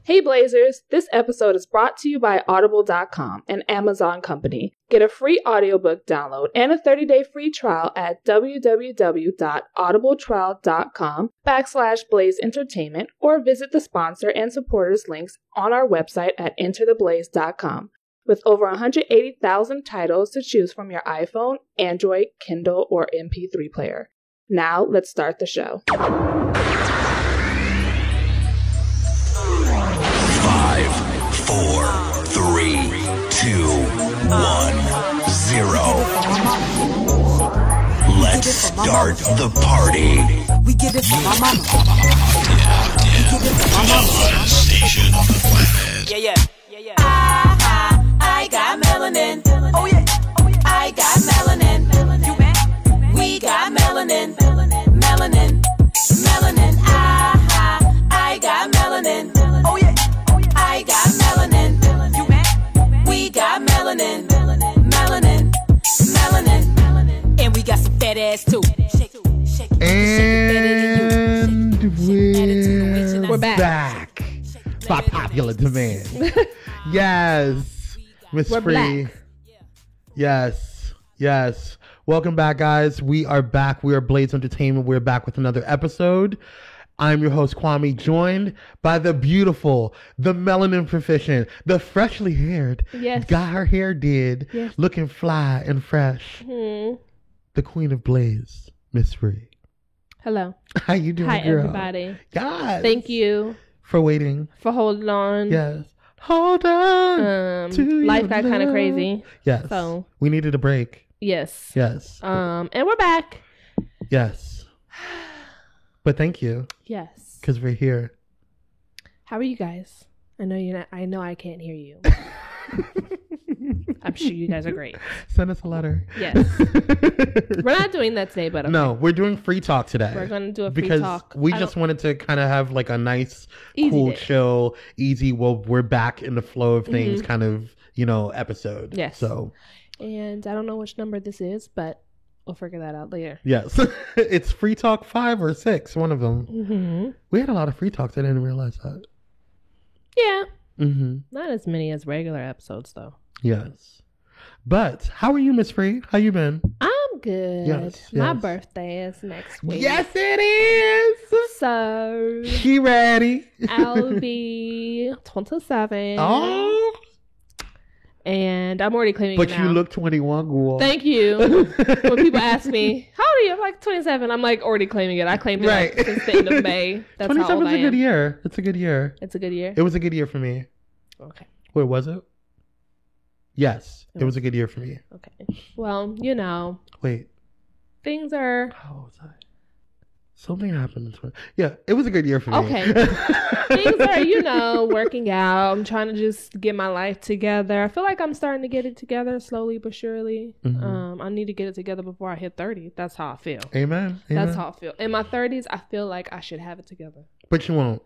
Hey Blazers, this episode is brought to you by Audible.com, an Amazon company. Get a free audiobook download and a 30-day free trial at www.audibletrial.com/Blaze Entertainment or visit the sponsor and supporters links on our website at entertheblaze.com. With over 180,000 titles to choose from your iPhone, Android, Kindle, or MP3 player. Now, let's start the show. 5, 4, 3, 2, 1, 0. Let's start the party. We get it from my mama. Station on the planet. Yeah. I got melanin. Oh yeah. I got melanin. You bet. We got melanin. Melanin. I got melanin. Oh yeah. I got melanin. You bet. We got melanin. Melanin. And we got some fat ass too. And we're back. By popular demand. Yes. Miss We're Free. black. Yes. Welcome back, guys. We are back. We are Blaze Entertainment. We're back with another episode. I'm your host, Kwame, joined by the beautiful, the melanin proficient, the freshly haired, Yes. got her hair did, Yes. looking fly and fresh, the queen of Blaze, Miss Free. Hello. How you doing, Hi, girl? everybody. Yes. Thank you For waiting. for holding on. Yes. Hold on. to Life your got kind of love. crazy. Yes. So- we needed a break. Yes. Yes. And we're back. Yes. But thank you, Yes. because we're here. How are you guys? I know you're not. I know I can't hear you. I'm sure you guys are great. Send us a letter. Yes. We're not doing that today, but okay. No, we're doing free talk today. We're going to do a free because talk. we I just don't- wanted to kind of have like a nice, Easy cool, day. chill, easy. Well, we're back in the flow of things, kind of, episode. Yes. So And I don't know which number this is, but we'll figure that out later. yes, it's free talk 5 or 6, one of them. Mm-hmm. We had a lot of free talks. I didn't realize that. Yeah. Mm-hmm. Not as many as regular episodes, though. Yes. But how are you, Miss Free? How you been? I'm good. Yes, My yes. birthday is next week. Yes, it is. So She ready. I'll be 27. Oh. And I'm already claiming But it you now. look 21, girl. Thank you. When people ask me, how old are you? I'm like 27. I'm like already claiming it. I claimed it Right. like, since the end of May. That's how 27 old is I a good am. year. It's a good year. It's a good year. It was a good year for me. Okay. Wait, was it? Yes, it was a good year for me. Okay. Well, Wait, things are how was I? Something happened in 20. Yeah, it was a good year for me. Okay. things are, working out. I'm trying to just get my life together. I feel like I'm starting to get it together slowly but surely. Mhm. I need to get it together before I hit 30. That's how I feel. Amen. That's how I feel. In my 30s, I feel like I should have it together. But you won't.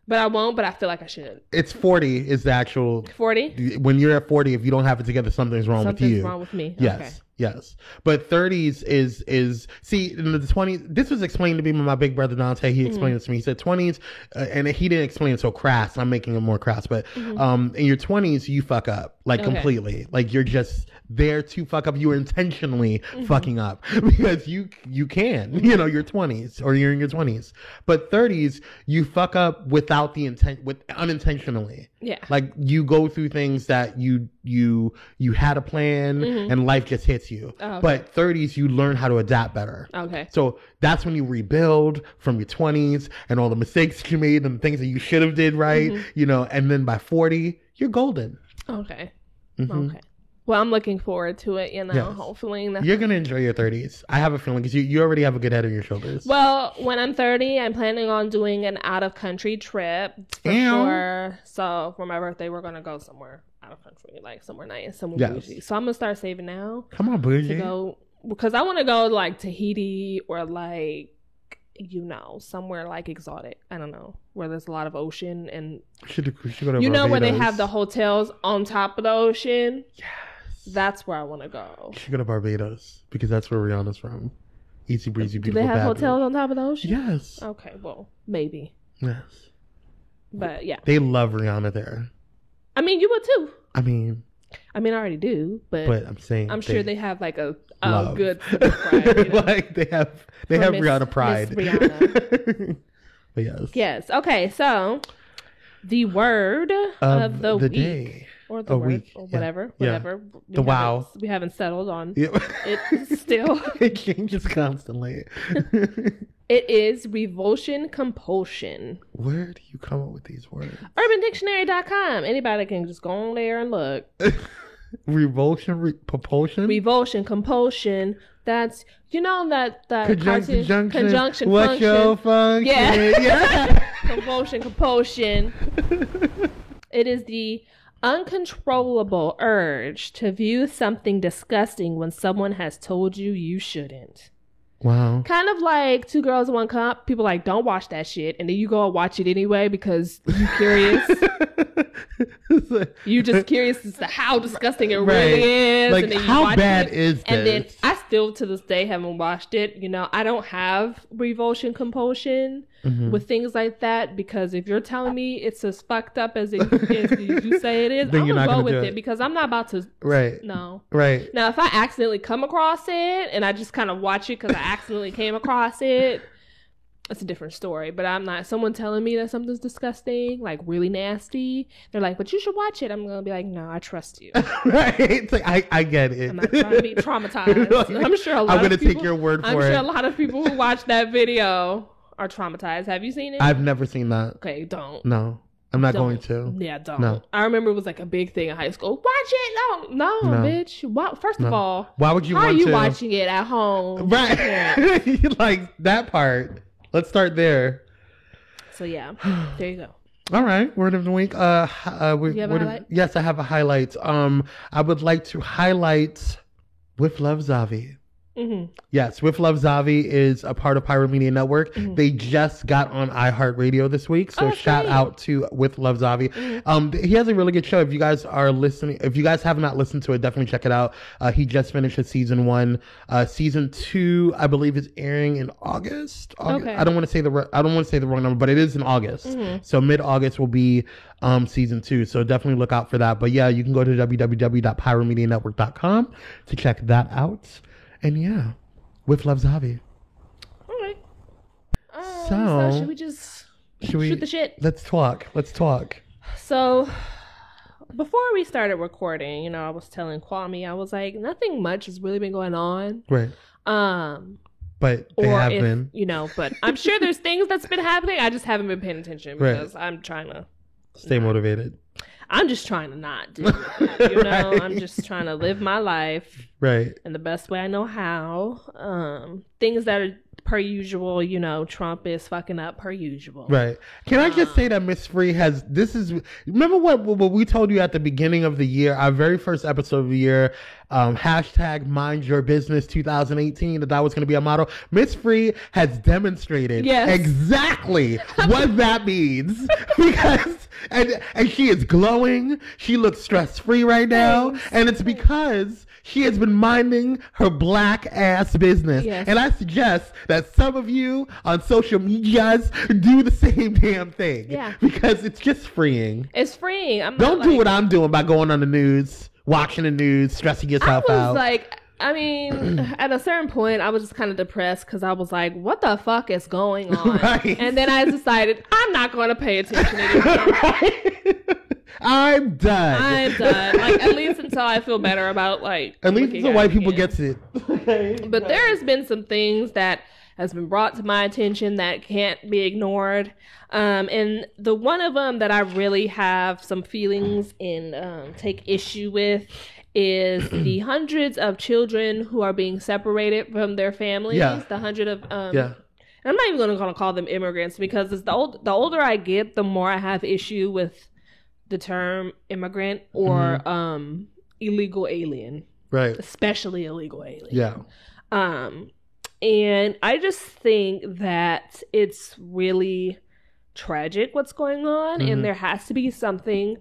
But I won't, but I feel like I should. It's 40 is the actual. 40? When you're at 40, if you don't have it together, something's wrong with you. Something's wrong with me. Yes. Okay. Yes. But 30s is see in the 20s. This was explained to me by my big brother Dante. He explained it to me. He said 20s, and he didn't explain it so crass. I'm making it more crass. But in your 20s, you fuck up like Okay. completely. Like you're just there to fuck up. You are intentionally fucking up because you can. You're 20s or you're in your 20s. But 30s, you fuck up without the intent, unintentionally. Yeah. Like you go through things that you had a plan and life just hits you. Oh, okay. But 30s, you learn how to adapt better. Okay. So that's when you rebuild from your 20s and all the mistakes that you made and the things that you should have did right, and then by 40, you're golden. Okay. Mhm. Okay. Well, I'm looking forward to it, Yes. hopefully. You're going to enjoy your 30s. I have a feeling because you already have a good head on your shoulders. Well, when I'm 30, I'm planning on doing an out-of-country trip for Ew. sure. So for my birthday, we're going to go somewhere out of country, like somewhere nice, somewhere Yes. bougie. So I'm going to start saving now Come on, to bougie. go, because I want to go like Tahiti or like, somewhere like exotic. I don't know, where there's a lot of ocean and Should go to where they Barbados. have the hotels on top of the ocean. Yes. That's where I want to go. You should go to Barbados because that's where Rihanna's from. Easy breezy, Do beautiful. they have fabulous. hotels on top of the ocean? Yes. Okay, well, maybe. Yes. But yeah, They love Rihanna there. I mean, you would too. I mean, I already do, but I'm saying I'm sure they have like a love. good pride. You know? Like they have For Rihanna pride. Miss Rihanna. But yes. Yes. Okay. So the word of the week day. or the word week. or Yeah. whatever, Yeah. whatever. We haven't settled on Yeah. it still. It changes constantly. It is revulsion compulsion. Where do you come up with these words? UrbanDictionary.com. Anybody can just go on there and look. Revulsion, propulsion, Revulsion, compulsion. That's that conjunction, cartoon conjunction What's function. your function? Yeah. Yeah. Compulsion, compulsion. It is the uncontrollable urge to view something disgusting when someone has told you you shouldn't. Wow. Kind of like Two Girls, One Cup. People like, don't watch that shit. And then you go and watch it anyway because you're curious. You just curious as to how disgusting it really is. Like, and then you how watch bad it. is this? And then I still to this day haven't watched it. I don't have revulsion compulsion with things like that because if you're telling me it's as fucked up as you say it is, Then I'm you're going to not go gonna with do it it. because I'm not about to. Right. No. Right. Now, if I accidentally come across it and I just kind of watch it because I accidentally came across it, it's a different story. But I'm not. Someone telling me that something's disgusting, like really nasty, they're like, but you should watch it. I'm going to be like, no, I trust you. Right. It's like, I get it. I'm not trying to be traumatized. I'm sure a lot I'm gonna of people, take your word for I'm it. sure a lot of people who watch that video are traumatized. Have you seen it? I've never seen that. Okay, don't. No, I'm not Don't. going to. Yeah, don't. No. I remember it was like a big thing in high school. Watch it. No, No. bitch. Well, first of all, Why would you how want are you to? watching it at home? Right. Like that part. Let's start there. So yeah, there you go. All right, word of the week. You have a highlight? Yes, I have a highlight. I would like to highlight With Love Zavi. Mm-hmm. Yes, With Love Zavi is a part of Pirate Media Network. Mm-hmm. They just got on iHeartRadio this week, so shout out to With Love Zavi. Mm-hmm. He has a really good show. If you guys are listening, if you guys have not listened to it, definitely check it out. He just finished his season 1. Season 2, I believe, is airing in August. Okay. I don't want to say the wrong number, but it is in August. Mm-hmm. So mid-August will be season 2. So definitely look out for that. But yeah, you can go to www.pyramedianetwork.com to check that out. And yeah, With Love Zavi. All right. So, should we just shoot the shit? Let's talk. So before we started recording, I was telling Kwame, I was like, nothing much has really been going on. Right. But they Or have if, been. but I'm sure there's things that's been happening. I just haven't been paying attention because I'm trying to Stay motivated. I'm just trying to not do it. Right. I'm just trying to live my life Right. in the best way I know how. Things that are per usual, Trump is fucking up per usual. Right. Can I just say that Miss Free remember what we told you at the beginning of the year, our very first episode of the year, hashtag Mind Your Business 2018, that was going to be a motto. Miss Free has demonstrated exactly what that means because and she is glowing. She looks stress free right now. Thanks. And it's because she has been minding her black ass business. Yes. And I suggest that some of you on social medias do the same damn thing. Yeah. Because it's just freeing. It's freeing. Don't do what I'm doing by going on the news, watching the news, stressing yourself out. At a certain point, I was just kind of depressed because I was like, what the fuck is going on? Right. And then I decided I'm not going to pay attention anymore. Right? I'm done. At least until I feel better about At least until white people gets it. But there has been some things that has been brought to my attention that can't be ignored. And the one of them that I really have some feelings and take issue with is the hundreds of children who are being separated from their families. Yeah. The hundred of I'm not even going to call them immigrants because the older I get, the more I have issue with the term immigrant or illegal alien. Right. Especially illegal alien. Yeah. And I just think that it's really tragic what's going on, and there has to be something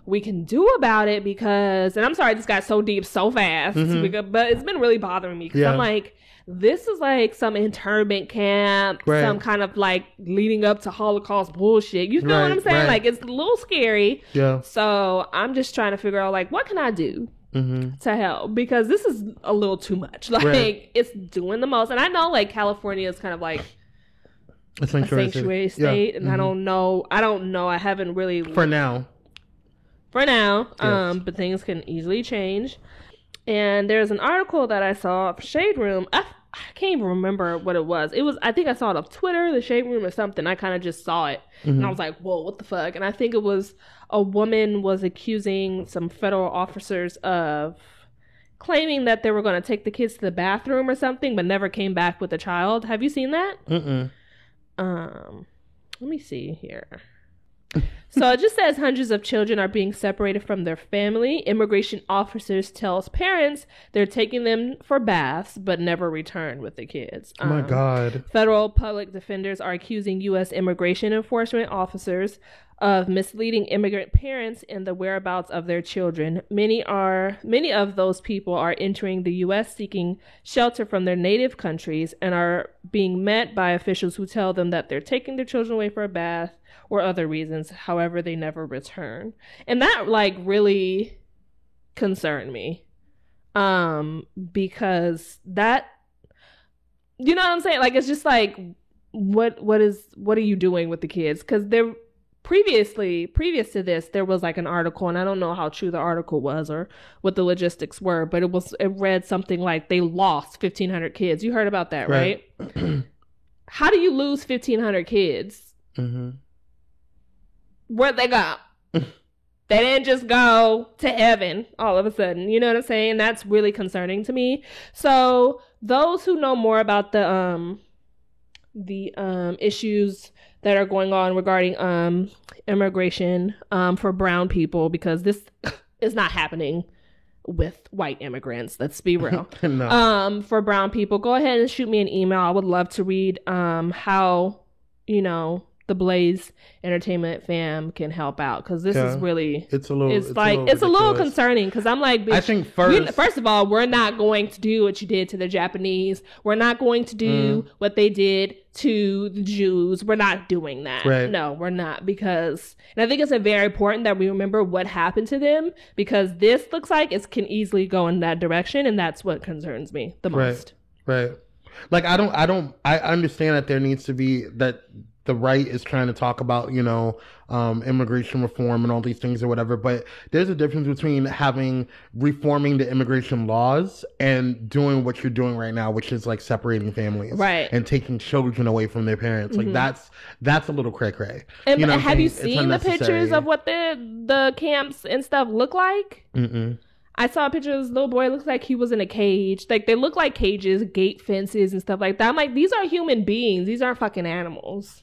we can do about it, because, and I'm sorry this got so deep so fast, but it's been really bothering me, because I'm like, this is like some internment camp, some kind of like leading up to Holocaust bullshit. You know what I'm saying? Like, it's a little scary. Yeah. So I'm just trying to figure out, like, what can I do to help? Because this is a little too much. Like, it's doing the most. And I know, like, California is kind of like a sanctuary state. And I don't know. I haven't really. For now. Yes. But things can easily change. And there's an article that I saw of Shade Room. I can't even remember what it was. I think I saw it on Twitter, the Shade Room or something. I kind of just saw it. And I was like, whoa, what the fuck? And I think it was a woman was accusing some federal officers of claiming that they were going to take the kids to the bathroom or something, but never came back with the child. Have you seen that? Let me see here. So it just says hundreds of children are being separated from their family. Immigration officers tells parents they're taking them for baths, but never return with the kids. Oh my God. Federal public defenders are accusing U.S. immigration enforcement officers of misleading immigrant parents in the whereabouts of their children. Many of those people are entering the U.S. seeking shelter from their native countries and are being met by officials who tell them that they're taking their children away for a bath or other reasons. However, they never return. And that like really concerned me. Because that, you know what I'm saying? Like, it's just like, what are you doing with the kids? Because they're previous to this, there was like an article, and I don't know how true the article was or what the logistics were, but it read something like they lost 1,500 kids. You heard about that, right? How do you lose 1,500 kids? Where'd they go? They didn't just go to heaven all of a sudden. You know what I'm saying? That's really concerning to me. So those who know more about the issues that are going on regarding immigration for brown people, because this is not happening with white immigrants. Let's be real. No. For brown people, go ahead and shoot me an email. I would love to read how, the Blaze Entertainment fam can help out, because this is really it's a little concerning, because I'm like, bitch, I think first of all, we're not going to do what you did to the Japanese. We're not going to do what they did to the Jews. We're not doing that. Right. No, we're not, because, and I think it's very important that we remember what happened to them, because this looks like it can easily go in that direction, and that's what concerns me the most. Right. Like, I understand that there needs to be that. The right is trying to talk about, immigration reform and all these things or whatever. But there's a difference between reforming the immigration laws and doing what you're doing right now, which is like separating families, right, and taking children away from their parents. Like that's a little cray cray. And have you seen the pictures of what the camps and stuff look like? I saw a picture of this little boy. It looks like he was in a cage. Like, they look like cages, gate fences and stuff like that. I'm like, these are human beings. These aren't fucking animals.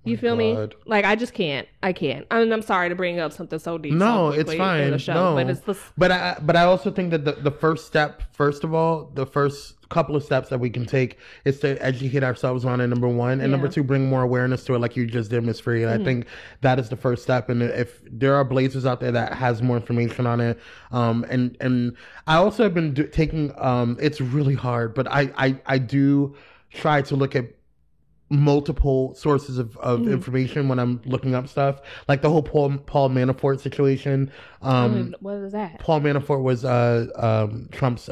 You feel me? Like, I just can't. I can't. I mean, I'm sorry to bring up something so deep. No, it's fine. In the show, but it's but I also think that the first step, first of all, the first couple of steps that we can take is to educate ourselves on it, number one, and number two, bring more awareness to it, like you just did, Miss Free. And I think that is the first step. And if there are Blazers out there that has more information on it, and I also have been taking, it's really hard, but I do try to look at multiple sources of information when I'm looking up stuff, like the whole Paul Manafort situation. What was that? Paul Manafort was Trump's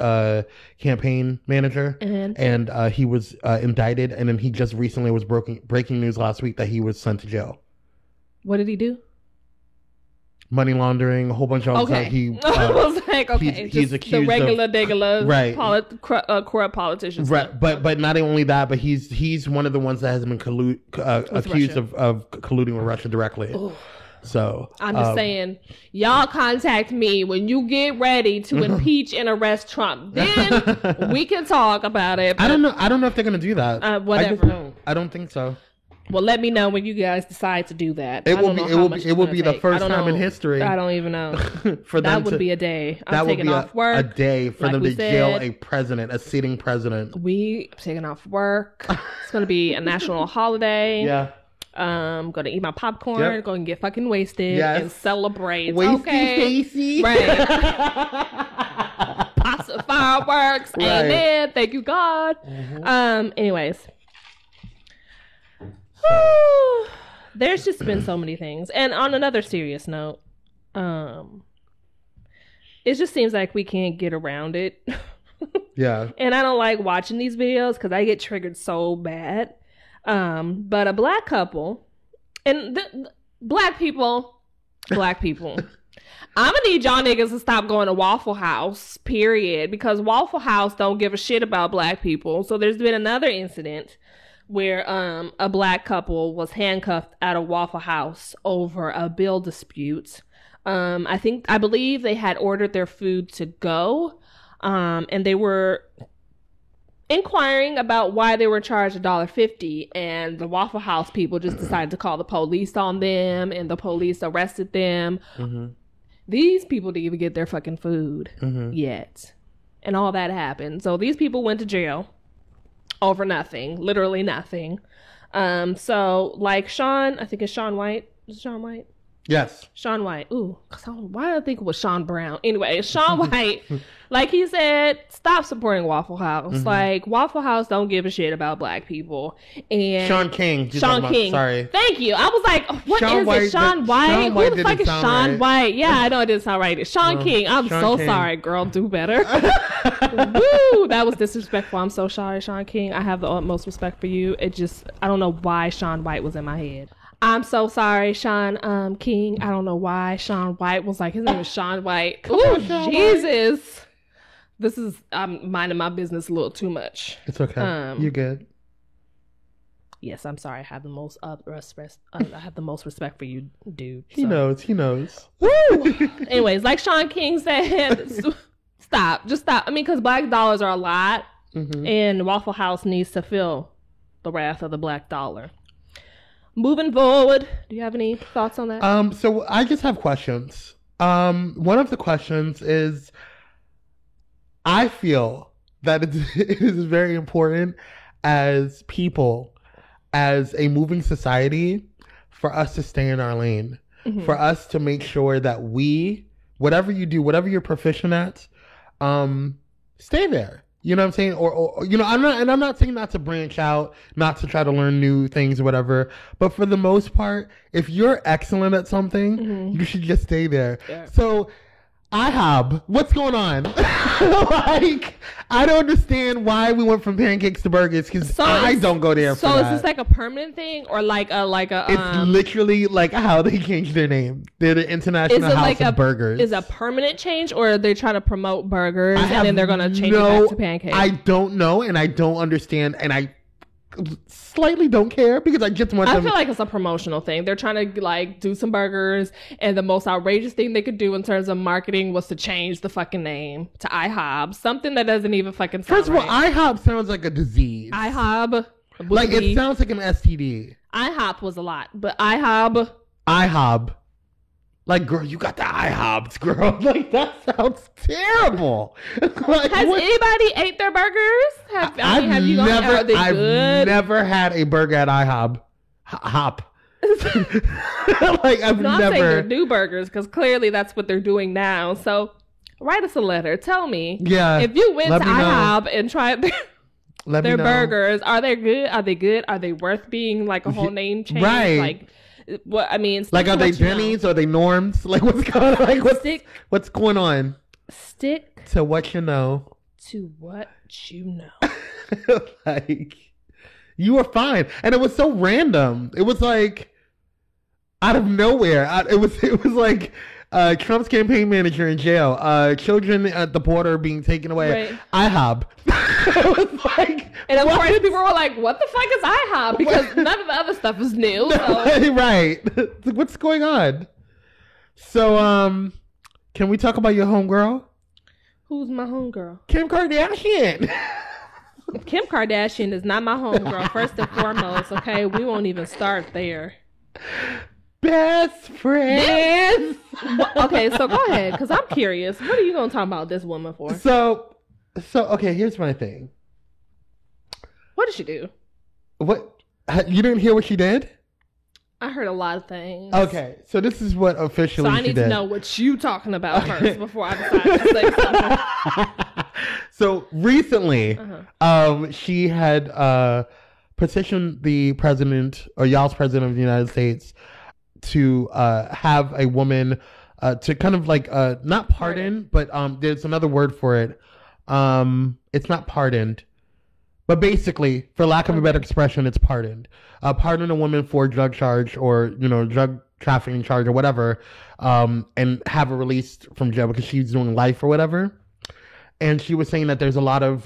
campaign manager, and he was indicted, and then he just recently was breaking news last week that he was sent to jail. What did he do? Money laundering, a whole bunch of other stuff. I was like, okay, he's accused the regular right, corrupt politicians, right? Stuff. But not only that, but he's one of the ones that has been accused of colluding with Russia directly. Ooh. So I'm just saying, y'all contact me when you get ready to impeach and arrest Trump. Then we can talk about it. I don't know if they're gonna do that. Whatever. I don't think so. Well, let me know when you guys decide to do that. It will be the first time in history. I don't even know. For them that would be a day. I'm taking off work. A day for them to jail a sitting president. I'm taking off work. It's going to be a national holiday. Yeah. Gonna eat my popcorn, Yep. go and get fucking wasted Yes. and celebrate. Wasty Okay. facey. Right. Pots of fireworks. Right. Amen. Thank you, God. Anyways. Whew. There's just been so many things. And on another serious note, it just seems like we can't get around it. Yeah. And I don't like watching these videos because I get triggered so bad. But a black couple, and black people, I'm gonna need y'all niggas to stop going to Waffle House, period, because Waffle House don't give a shit about black people. So there's been another incident where a black couple was handcuffed at a Waffle House over a bill dispute. I believe they had ordered their food to go, and they were inquiring about why they were charged $1.50, and the Waffle House people just decided to call the police on them, and the police arrested them. Mm-hmm. These people didn't even get their fucking food Mm-hmm. yet, and all that happened. So these people went to jail over nothing, literally nothing. So like Sean, I think it's Sean White. Is it Sean White? Yes. Sean White. Ooh, why did I think it was Sean Brown? Anyway, Sean White, like he said, stop supporting Waffle House. Mm-hmm. Like, Waffle House don't give a shit about black people. And Sean King. You're Sean talking about- King. Sorry. Thank you. I was like, what Sean is White, it? Sean that- White? Sean White Who the fuck didn't is sound Sean right. White? Yeah, I know it didn't sound right. It's Sean King. I'm Sean so King. sorry, girl. Do better. Woo! That was disrespectful. I'm so sorry, Sean King. I have the utmost respect for you. I don't know why Sean White was in my head. I'm so sorry, Sean King. I don't know why Sean White was like, his name is Sean White. Oh, Jesus. I'm minding my business a little too much. It's okay. You're good. Yes, I'm sorry. I have the most respect for you, dude. He knows. He knows. Woo! Anyways, like Sean King said, stop. Just stop. I mean, because black dollars are a lot, Mm-hmm. and Waffle House needs to feel the wrath of the black dollar. Moving forward, do you have any thoughts on that? So I just have questions. One of the questions is, I feel that it is very important as people, as a moving society, for us to stay in our lane, for us to make sure that we, whatever you do, whatever you're proficient at, stay there. You know what I'm saying? Or you know, I'm not saying not to branch out, not to try to learn new things or whatever. But for the most part, if you're excellent at something, you should just stay there. Yeah. So, IHOB, what's going on? Like, I don't understand why we went from pancakes to burgers, because I don't go there for that. So is this like a permanent thing, or like a It's literally like how they changed their name. They're the International House of Burgers. Is a permanent change, or are they trying to promote burgers and then they're going to change it back to pancakes? I don't know, and I don't understand, and I slightly don't care, because I just want them. I feel like it's a promotional thing. They're trying to like do some burgers, and the most outrageous thing they could do in terms of marketing was to change the fucking name to IHOB, something that doesn't even fucking sound First of all, right. IHOB sounds like a disease. IHOB, like it sounds like an STD. IHOP was a lot, but IHOB. Like, girl, you got the IHOBs, girl. Like, that sounds terrible. Like, Has anybody ate their burgers? Have you gone? Are they I've good? never had a burger at IHOB. Hop. Like, I've No, I'm saying they're never. new burgers, because clearly that's what they're doing now. So write us a letter. Tell me. Yeah. If you went let to me know. IHOB and tried Let me their know. burgers, are they good? Are they good? Are they worth being like a whole name change? Right. Like, what I mean, Like, are they Denny's? Are they Norms? Like, what's going on? Like, what's going on? Stick To what you know. to what you know. Like, you were fine, and it was so random. It was like out of nowhere. It was like Trump's campaign manager in jail. Children at the border being taken away. Right. IHOB. It was like, And of what? course, people were like, "What the fuck is IHOP?" Because none of the other stuff is new. So. Right. What's going on? So, can we talk about your homegirl? Who's my homegirl? Kim Kardashian. Kim Kardashian is not my homegirl, first and foremost, okay? We won't even start there. Best friends. Okay, so go ahead, because I'm curious. What are you going to talk about this woman for? So, okay, here's my thing. What did she do? What? You didn't hear what she did? I heard a lot of things. Okay, so this is what officially So I she need did. to know what you talking about first before I decide to say something. So recently, she had petitioned the president, or y'all's president of the United States, to have a woman to kind of like not pardon, but there's another word for it. It's not pardoned, but basically, for lack of a better expression, it's pardoned. Pardon a woman for drug charge or drug trafficking charge or whatever, and have her released from jail because she's doing life or whatever. And she was saying that there's a lot of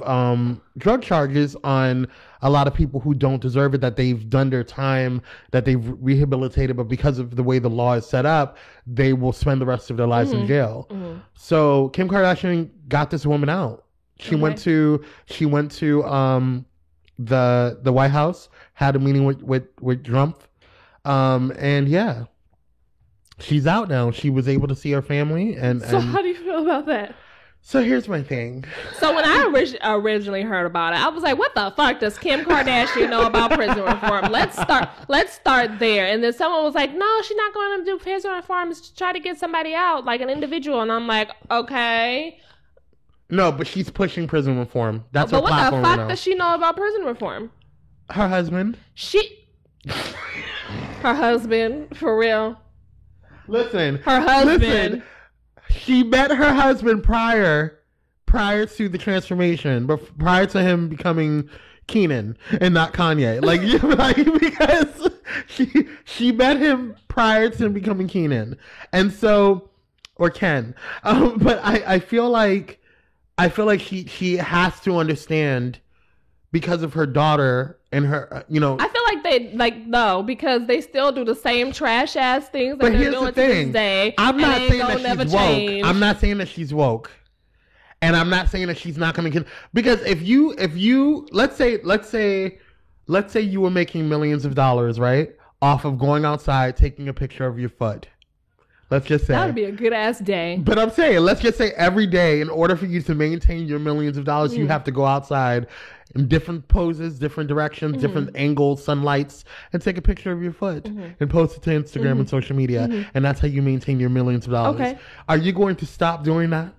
drug charges on a lot of people who don't deserve it, that they've done their time, that they've rehabilitated, but because of the way the law is set up, they will spend the rest of their lives in jail. So Kim Kardashian got this woman out. She went to the White House, had a meeting with Trump, and yeah, she's out now. She was able to see her family, So how do you feel about that? So here's my thing. So when I originally heard about it, I was like, what the fuck does Kim Kardashian know about prison reform? Let's start there. And then someone was like, no, she's not going to do prison reform. It's to try to get somebody out, like an individual. And I'm like, okay. No, but she's pushing prison reform. That's her But what platform the fuck now. does she know about prison reform? Her husband. Her husband, for real. Listen. Her husband. Listen, she met her husband prior to the transformation, but prior to him becoming Keenan and not Kanye. Like, because she met him prior to him becoming Keenan. And so, or Ken. But I feel like she has to understand, because of her daughter and her, I feel like because they still do the same trash ass things that they're doing to this day. I'm not saying that she's woke. Change. I'm not saying that she's woke, and I'm not saying that she's not going to. Because if you let's say you were making millions of dollars, right, off of going outside taking a picture of your foot. Let's just say that would be a good ass day. But I'm saying, let's just say every day, in order for you to maintain your millions of dollars, you have to go outside in different poses, different directions, different angles, sunlights, and take a picture of your foot and post it to Instagram and social media. And that's how you maintain your millions of dollars. Okay. Are you going to stop doing that?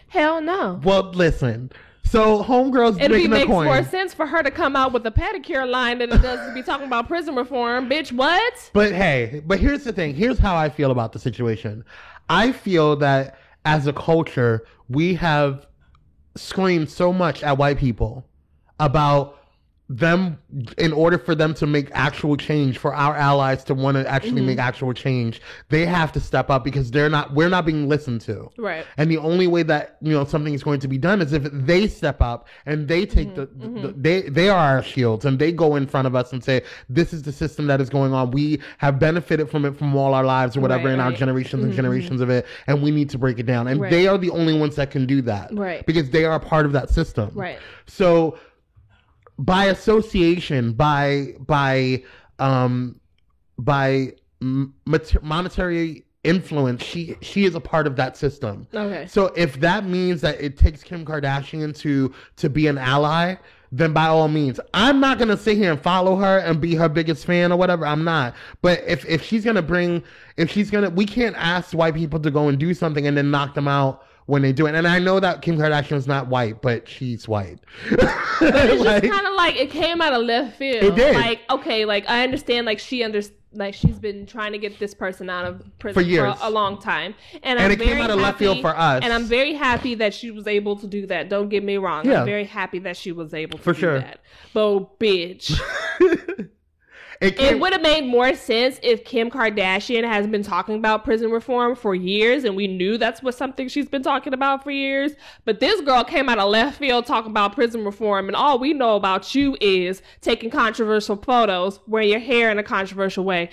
Hell no. Well, listen. So homegirls making a makes coin. more sense for her to come out with a pedicure line than it does to be talking about prison reform. Bitch, what? But here's the thing. Here's how I feel about the situation. I feel that as a culture, we have screamed so much at white people about them, in order for them to make actual change, for our allies to want to actually make actual change, they have to step up, because we're not being listened to. Right. And the only way that something is going to be done is if they step up and they take they are our shields, and they go in front of us and say, this is the system that is going on. We have benefited from it from all our lives or whatever, in our generations and generations of it, and we need to break it down. And they are the only ones that can do that. Right. Because they are a part of that system. Right. So by association, by monetary influence, she is a part of that system. Okay. So if that means that it takes Kim Kardashian to be an ally, then by all means. I'm not gonna sit here and follow her and be her biggest fan or whatever. I'm not. But if we can't ask white people to go and do something and then knock them out when they do it. And I know that Kim Kardashian is not white, but she's white. But it's just kind of like, it came out of left field. It did. Like, okay, like I understand, like she's been trying to get this person out of prison For years. for a long time. And it very came out of left field for us. And I'm very happy that she was able to do that. Don't get me wrong. Yeah. I'm very happy that she was able to For do sure. that. But bitch. It would have made more sense if Kim Kardashian has been talking about prison reform for years, and we knew that's something she's been talking about for years. But this girl came out of left field talking about prison reform, and all we know about you is taking controversial photos, wearing your hair in a controversial way,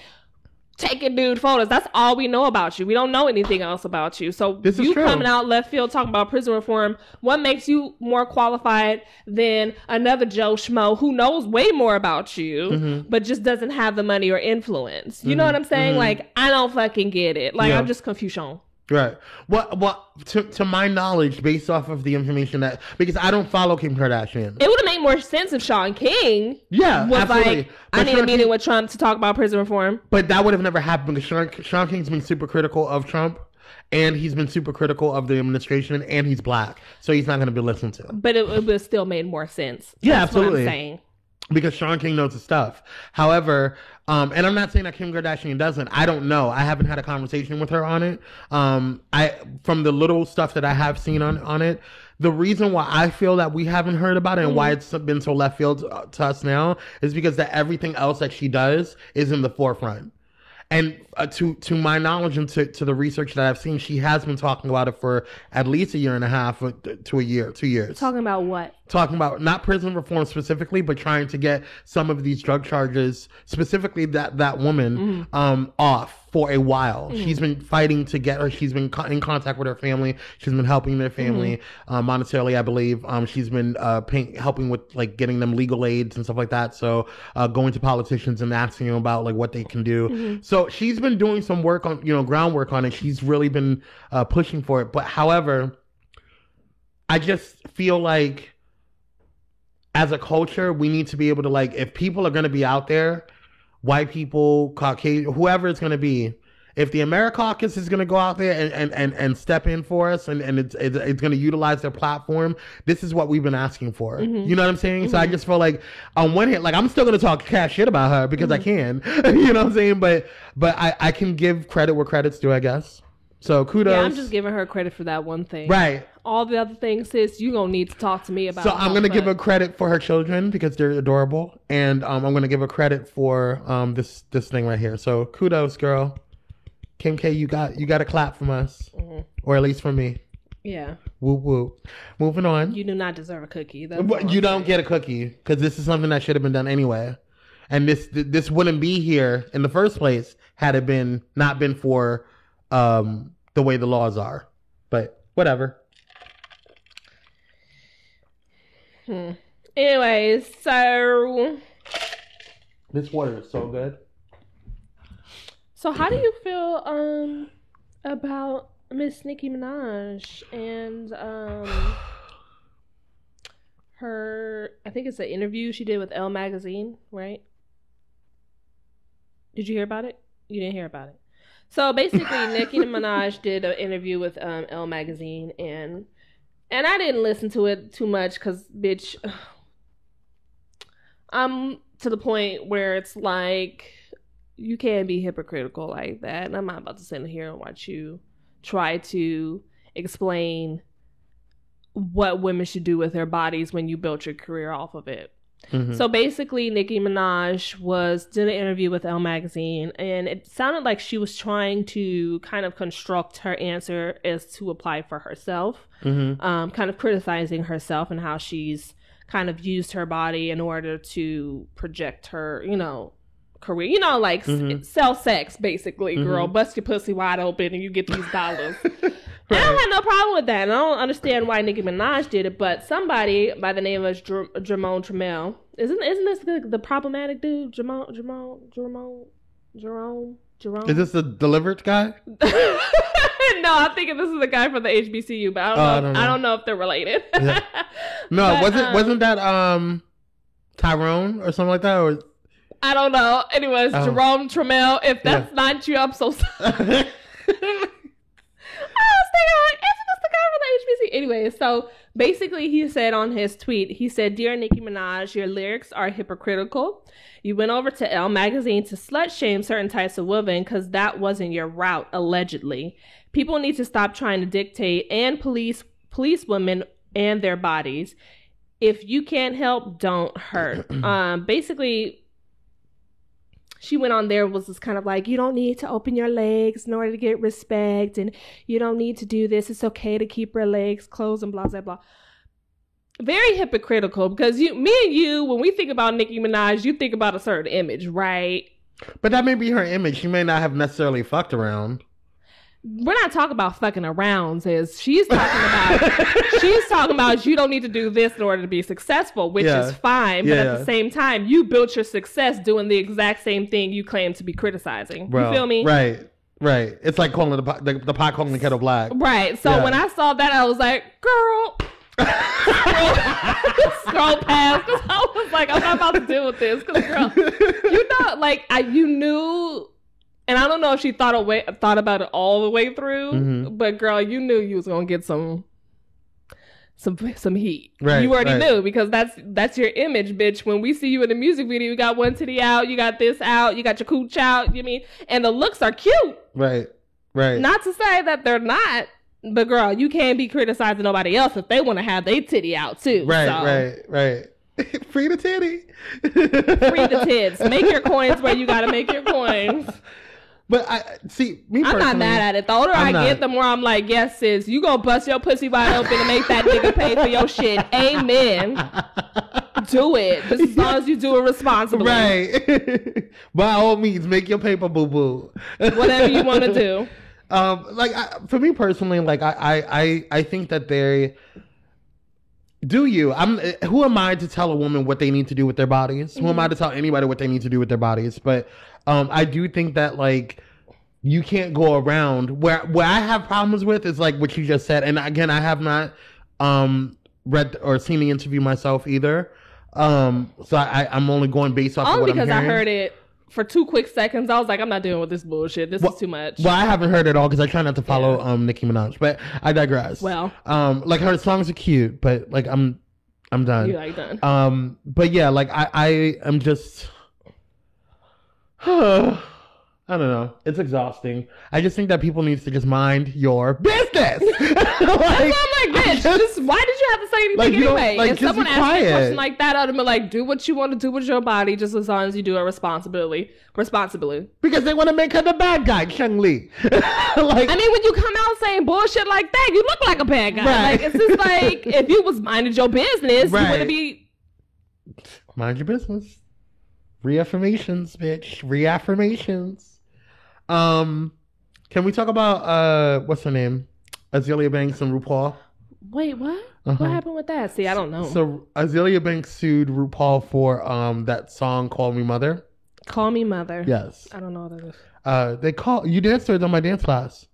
taking nude photos. That's all we know about you. We don't know anything else about you. So This is you true. coming out left field talking about prison reform, what makes you more qualified than another Joe Schmo who knows way more about you, but just doesn't have the money or influence? You know what I'm saying? Like, I don't fucking get it. Like, Yeah. I'm just confused. Right. Well, to my knowledge, based off of the information that, because I don't follow Kim Kardashian. It would have made more sense if Sean King was absolutely. like, I need a meeting with Trump to talk about prison reform. But that would have never happened because Sean King's been super critical of Trump, and he's been super critical of the administration, and he's black, so he's not going to be listened to. But it would have still made more sense. Yeah, That's absolutely. what I'm saying. Because Sean King knows his stuff. However, and I'm not saying that Kim Kardashian doesn't. I don't know. I haven't had a conversation with her on it. From the little stuff that I have seen on it, the reason why I feel that we haven't heard about it and why it's been so left field to us now is because that everything else that she does is in the forefront. And to my knowledge and to the research that I've seen, she has been talking about it for at least a year and a half to a year, 2 years. Talking about what? Talking about not prison reform specifically, but trying to get some of these drug charges, specifically that woman, off for a while. She's been fighting to get her. She's been in contact with her family. She's been helping their family monetarily, I believe. She's been helping with like getting them legal aids and stuff like that. So going to politicians and asking them about like what they can do. So she's been doing some work on, groundwork on it. She's really been pushing for it. But however, I just feel like as a culture, we need to be able to, like, if people are going to be out there, white people, Caucasian, whoever it's going to be, if the AmeriCaucus is going to go out there and step in for us and it's going to utilize their platform, this is what we've been asking for. You know what I'm saying? So I just feel like on one hand, like, I'm still going to talk cash shit about her because I can, you know what I'm saying? But I can give credit where credit's due, I guess. So kudos. Yeah, I'm just giving her credit for that one thing. Right. All the other things, sis, you gonna need to talk to me about. So I'm gonna give her credit for her children because they're adorable, and I'm gonna give her credit for this thing right here. So kudos, girl. Kim K, you got a clap from us, or at least from me. Yeah. Whoop whoop. Moving on. You do not deserve a cookie. You don't get a cookie because this is something that should have been done anyway, and this wouldn't be here in the first place had it not been for the way the laws are. But whatever. Anyways, so this water is so good. So how do you feel about Miss Nicki Minaj and her, I think it's an interview she did with Elle Magazine, right? Did you hear about it? You didn't hear about it. So basically, Nicki Minaj did an interview with Elle Magazine, and I didn't listen to it too much because, bitch, I'm to the point where it's like, you can't be hypocritical like that. And I'm not about to sit here and watch you try to explain what women should do with their bodies when you built your career off of it. So basically, Nicki Minaj did an interview with Elle Magazine, and it sounded like she was trying to kind of construct her answer as to apply for herself, kind of criticizing herself and how she's kind of used her body in order to project her, career, like sell sex, basically, girl. Bust your pussy wide open and you get these dollars. Right. I don't have no problem with that. And I don't understand why Nicki Minaj did it, but somebody by the name of Jerome Trammell, isn't this the problematic dude? Jerome? Is this the Delivered guy? No, I'm thinking this is the guy from the HBCU, but I don't know if they're related. Yeah. No, but, wasn't that Tyrone or something like that? Or I don't know. Anyways, Jerome Trammell. If that's not you, I'm so sorry. Isn't this the guy from the HBC? Anyway, so basically he said on his tweet, he said, "Dear Nicki Minaj, your lyrics are hypocritical. You went over to Elle Magazine to slut shame certain types of women because that wasn't your route, allegedly. People need to stop trying to dictate and police women and their bodies. If you can't help, don't hurt." Basically, she went on there, was just kind of like, you don't need to open your legs in order to get respect, and you don't need to do this. It's okay to keep your legs closed and blah, blah, blah. Very hypocritical, because me and you, when we think about Nicki Minaj, you think about a certain image, right? But that may be her image. She may not have necessarily fucked around. We're not talking about fucking around, sis. She's talking about you don't need to do this in order to be successful, which is fine. But at the same time, you built your success doing the exact same thing you claim to be criticizing. You feel me? Right. Right. It's like calling the pot calling the kettle black. Right. So when I saw that, I was like, girl, scroll past, because I was like, I'm not about to deal with this. Because girl, you know, like you knew, and I don't know if she thought about it all the way through, but girl, you knew you was gonna get some heat. Right. You already knew, because that's your image, bitch. When we see you in the music video, you got one titty out, you got this out, you got your cooch out. You mean, and the looks are cute. Right. Right. Not to say that they're not. But girl, you can't be criticizing nobody else if they want to have their titty out too. Right, so. right. Free the titty. Free the tits. Make your coins where you gotta make your coins. But I'm not mad at it. The older I get, the more I'm like, yes, sis, you gonna bust your pussy wide open and make that nigga pay for your shit. Amen. Do it. Just as long as you do it responsibly. Right. By all means, make your paper, boo boo. Whatever you want to do. For me personally, like I think that they do you. Who am I to tell a woman what they need to do with their bodies? Who am I to tell anybody what they need to do with their bodies? But I do think that like you can't go around where I have problems with is like what you just said. And again, I have not read or seen the interview myself either. So I'm only going based off of what I'm hearing. Because I heard it for 2 quick seconds. I was like, I'm not dealing with this bullshit. This is too much. Well, I haven't heard it all because I try not to follow Nicki Minaj, but I digress. Well, like her songs are cute, but like I'm done. You like done. But yeah, like I am just I don't know. It's exhausting. I just think that people need to just mind your business. That's why I'm like, bitch, why did you have to say anything anyway? If someone asks me a question like that, I'd be like, do what you want to do with your body, just as long as you do it responsibly. Because they want to make her the bad guy, Chun Li. I mean, when you come out saying bullshit like that, you look like a bad guy. Right. Like, it's just like, if you was minding your business, you wouldn't be... Mind your business. Reaffirmations, bitch. Reaffirmations. Can we talk about what's her name? Azealia Banks and RuPaul. Wait, what? What happened with that? See, I don't know. So Azealia Banks sued RuPaul for that song "Call Me Mother." Call Me Mother. Yes. I don't know what that is. You danced to it on my dance class.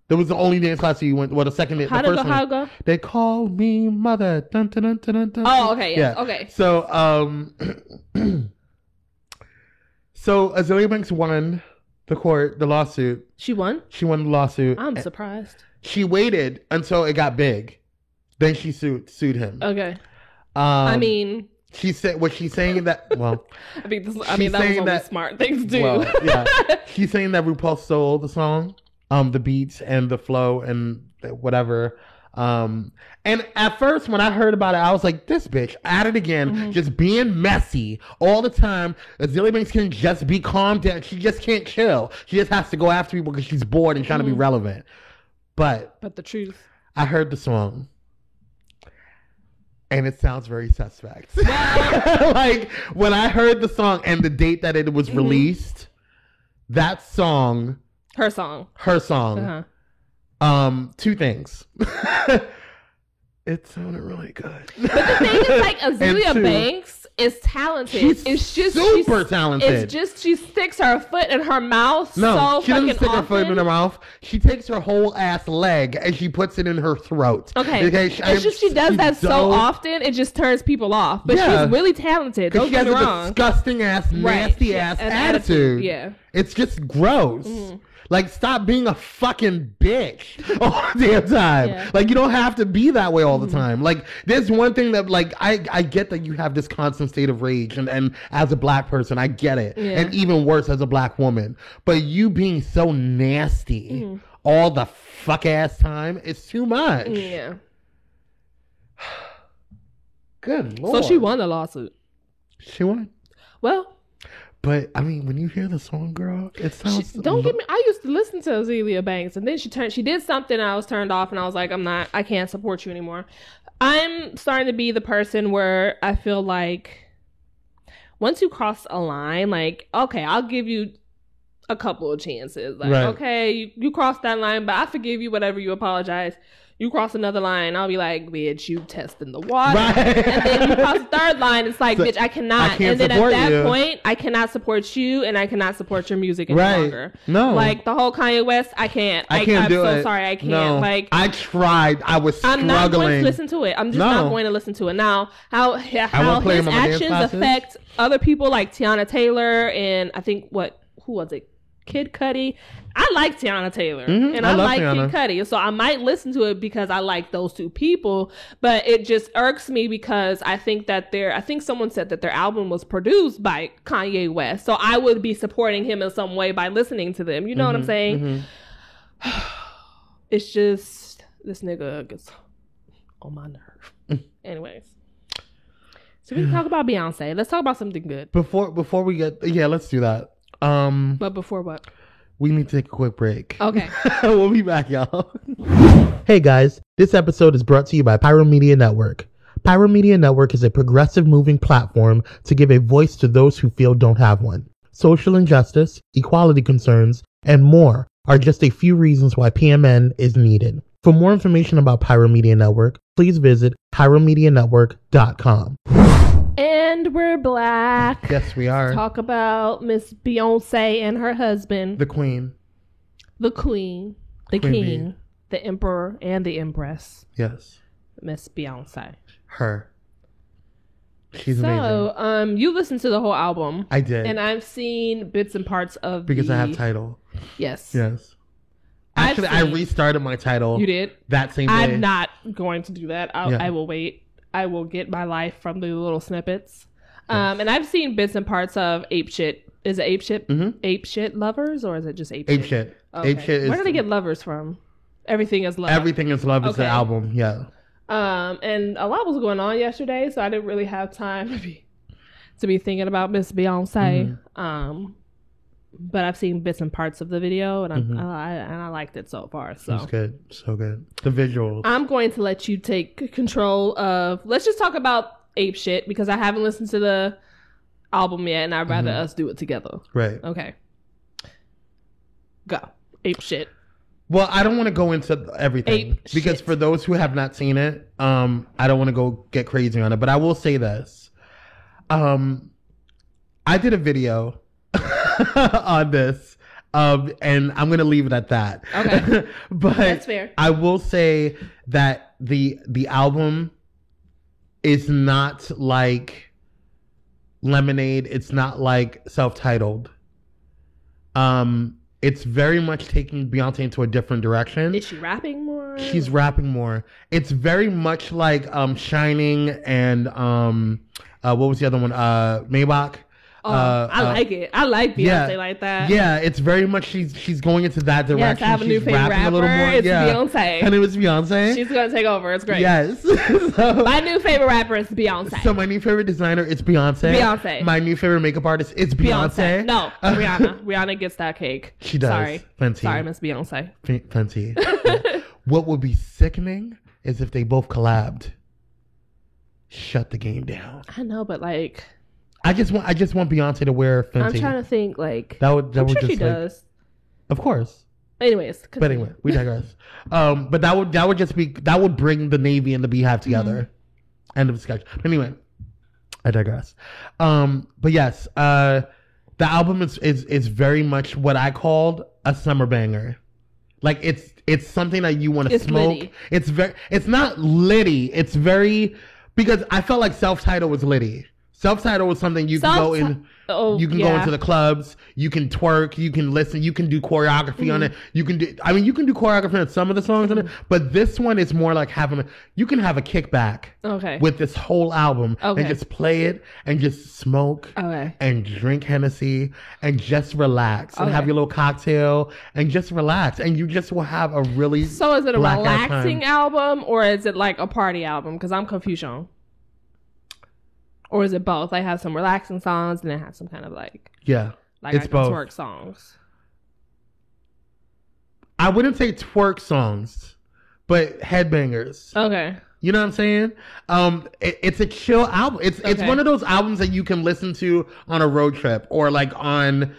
That was the only dance class that you went. Well, the second. How did it go? They call me mother. Dun, dun, dun, dun, dun. Oh, okay. Yes. Yeah. Okay. So so Azealia Banks won the lawsuit. She won the lawsuit. I'm surprised. She waited until it got big, then she sued him. Okay. I mean, she said what she's saying that. Well, I mean, that was only smart thing to do. Well, yeah. She's saying that RuPaul stole the song, the beats and the flow and whatever. And at first when I heard about it, I was like, this bitch at it again, just being messy all the time. Azealia Banks can just be calm down. She just can't chill. She just has to go after people because she's bored and trying to be relevant. But the truth, I heard the song and it sounds very suspect. Like when I heard the song and the date that it was released, that song, her song, two things. It sounded really good. But the thing is, like, Azealia Banks is talented. She's super talented. It's just she sticks her foot in her mouth. No, she doesn't stick her foot in her mouth. She takes her whole ass leg and she puts it in her throat. Okay, it's just she does that so often, it just turns people off. But she's really talented. Don't get me wrong. She has a disgusting ass, nasty ass attitude. Yeah, it's just gross. Like, stop being a fucking bitch all the damn time. Yeah. Like, you don't have to be that way all the time. Like, there's one thing that, like, I get that you have this constant state of rage. And as a black person, I get it. Yeah. And even worse as a black woman. But you being so nasty all the fuck ass time, it's too much. Yeah. Good Lord. So she won the lawsuit. She won. Well. But I mean, when you hear the song, girl, it sounds. Don't get me. I used to listen to Azealia Banks, and then she did something, and I was turned off, and I was like, I can't support you anymore. I'm starting to be the person where I feel like once you cross a line, like, okay, I'll give you a couple of chances. Like, okay, you crossed that line, but I forgive you, whatever, you apologize. You cross another line, I'll be like, bitch, you testing the water. Right. And then you cross the third line, it's like, So, bitch, I cannot. I can't and then at support that you. point, I cannot support you and I cannot support your music any Right. longer. No. Like the whole Kanye West, I can't. I can't I'm do so it. sorry, I can't. No. Like I tried. I was struggling. I'm not going to listen to it. I'm just not No. going to listen to it. Now, how play his him on my dance actions classes. affect other people like Tiana Taylor and I think who was it? Kid Cudi. I like Tiana Taylor and I I love like Tiana. Kid Cudi. So I might listen to it because I like those two people, but it just irks me because I think someone said that their album was produced by Kanye West. So I would be supporting him in some way by listening to them. You know what I'm saying? It's just this nigga gets on my nerve. Anyways. So we can talk about Beyonce. Let's talk about something good. Before we get, let's do that. But before what? We need to take a quick break. Okay. We'll be back, y'all. Hey guys, this episode is brought to you by Pyro Media Network. Pyro Media Network is a progressive moving platform to give a voice to those who feel don't have one. Social injustice, equality concerns, and more are just a few reasons why PMN is needed. For more information about Pyro Media Network, please visit pyromedianetwork.com. And we're back. Yes, we are. Talk about Miss Beyonce and her husband, The Queen. the Queen, the Queen King, Bee. the Emperor, and the Empress, Yes. Miss Beyonce. Her. She's amazing. So, you listened to the whole album. I did. And I've seen bits and parts of because I have Tidal. Yes. Yes. I've Actually, I seen- restarted my Tidal. You did? That same day. I'm not going to do that. Yeah. I will wait. I will get my life from the little snippets. And I've seen bits and parts of Ape Shit. Is it Ape Shit? Mhm. Ape Shit Lovers, or is it just Ape Ape Shit? Shit. Okay. Ape Shit is. Where do they get lovers from? Everything is love. Everything is Love is the Okay. album. Yeah. And a lot was going on yesterday, so I didn't really have time to be thinking about Miss Beyonce. But I've seen bits and parts of the video, and I liked it so far. So It's good. So good. The visuals. I'm going to let you take control of. Let's just talk about Ape Shit because I haven't listened to the album yet, and I'd rather us do it together. Right. Okay. Go. Ape Shit. Well, I don't want to go into everything Ape because shit. for those who have not seen it, I don't want to go get crazy on it. But I will say this: I did a video on this, and I'm gonna leave it at that. Okay. But That's fair. I will say that the album is not like Lemonade. It's not like self-titled. It's very much taking Beyonce into a different direction. Is she rapping more? She's rapping more. It's very much like Shining and what was the other one? Maybach. I like it. I like Beyonce like that. Yeah, it's very much she's going into that direction. Yes, I have a new She's favorite rapping a little rapper. more. It's Yeah. Beyonce. Her name is Beyonce. She's gonna take over. It's great. Yes. So, My new favorite rapper is Beyonce. so my new favorite designer is Beyonce. Beyonce. My new favorite makeup artist is Beyonce. No, Rihanna. Rihanna gets that cake. She does. Sorry. Plenty. Sorry, Miss Beyonce. Plenty. What would be sickening is if they both collabed. Shut the game down. I know, but like, I just want Beyonce to wear Fenty. I'm trying to think. Like, That would I'm sure just she like, does. Of course. Anyways, But continue. anyway, we digress. But that would bring the Navy and the Beehive together. End of discussion. Anyway, I digress. But yes, the album is very much what I called a summer banger. Like it's something that you want to It's smoke. litty. It's not litty. It's very, because I felt like Self-Titled was litty. Self-Titled was something you can go in. Oh, You can go into the clubs. You can twerk. You can listen. You can do choreography on it. You can do choreography on some of the songs on it. But this one is more like you can have a kickback Okay. with this whole album Okay. and just play it and just smoke Okay. and drink Hennessy and just relax and Okay. have your little cocktail and just relax, and you just will have a really So is it a blackout relaxing time. album or is it like a party album? Because I'm confused. Or is it both? Like have some relaxing songs and then have some kind of like Yeah, I it's can both. twerk songs. I wouldn't say twerk songs, but headbangers. Okay. You know what I'm saying? It's a chill album. It's Okay. one of those albums that you can listen to on a road trip or like on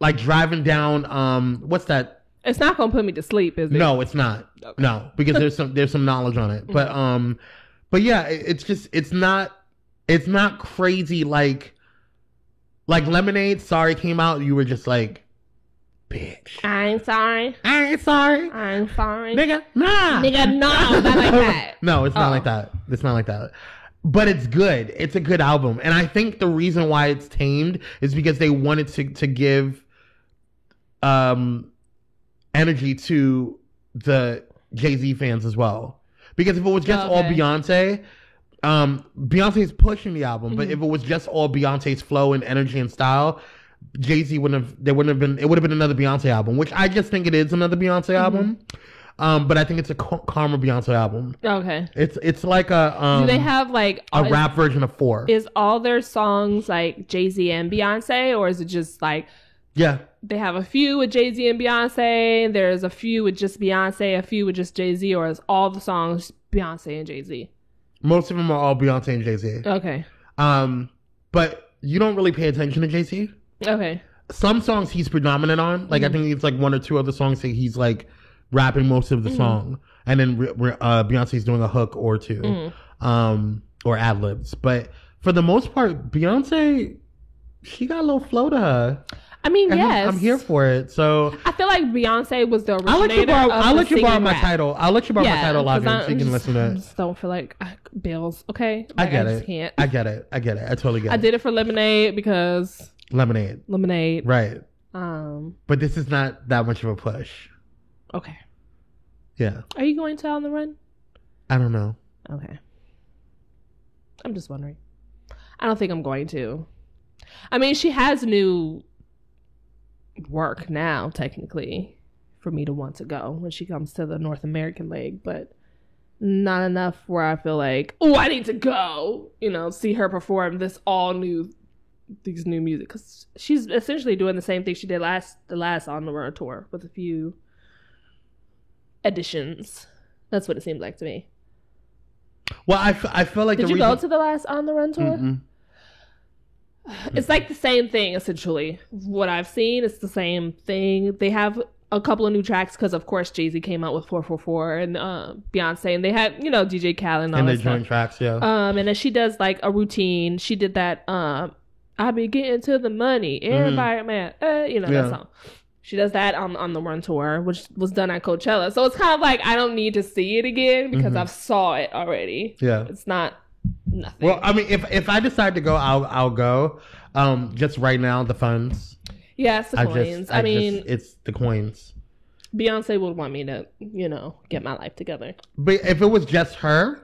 like driving down what's that? It's not gonna put me to sleep, is it? No, it's not. Okay. No, because there's some knowledge on it. But yeah, it's not crazy like Lemonade. Sorry came out. You were just like, bitch. I ain't sorry. I ain't sorry. I ain't sorry. Nigga, nah. Nigga, no, not like that. No, it's not Oh. like that. It's not like that. But it's good. It's a good album. And I think the reason why it's tamed is because they wanted to give energy to the Jay-Z fans as well. Because if it was just all Beyonce, Beyonce's pushing the album, but if it was just all Beyonce's flow and energy and style, Jay-Z it would have been another Beyonce album, which I just think it is another Beyonce album. But I think it's a calmer Beyonce album. Okay. It's like a Do they have like a rap version of 4. Is all their songs like Jay-Z and Beyonce, or is it just like Yeah. they have a few with Jay-Z and Beyonce, there's a few with just Beyonce, a few with just Jay-Z, or is all the songs Beyonce and Jay-Z? Most of them are all Beyonce and Jay-Z. Okay. But you don't really pay attention to Jay-Z. Okay. Some songs he's predominant on. Like I think it's like 1 or 2 other songs that he's like rapping most of the song, and then Beyonce's doing a hook or 2, or ad libs. But for the most part, Beyonce, she got a little flow to her. I mean, And yes. I'm here for it. So I feel like Beyonce was the originator I'll let you borrow my rap. title. I'll let you borrow my title live, 'cause so you can listen to I it. just don't feel like bills. Okay, I Like, get just it. Can't. I get it. I totally get it. I did it for Lemonade because Lemonade. Lemonade. Right. But this is not that much of a push. Okay. Yeah. Are you going to On the Run? I don't know. Okay. I'm just wondering. I don't think I'm going to. I mean, she has new work now, technically, for me to want to go when she comes to the North American leg, but not enough where I feel like, oh, I need to go, see her perform these new music, because she's essentially doing the same thing she did the last On the Run tour with a few additions. That's what it seems like to me. Well, I feel like Did you go to the last On the Run tour? Mm-mm. It's like the same thing, essentially. What I've seen, it's the same thing. They have a couple of new tracks because, of course, Jay-Z came out with 444 and Beyonce, and they had, DJ Khaled and all and that the stuff. joint tracks, yeah. And then she does like a routine. She did that. I be getting to the money. Everybody, man, that song. She does that on the Run tour, which was done at Coachella. So it's kind of like I don't need to see it again because I've saw it already. Yeah, it's not nothing. Well, I mean, if I decide to go, I'll go. Just right now, the funds. Yeah, it's the coins. I mean, it's the coins. Beyonce would want me to, get my life together. But if it was just her,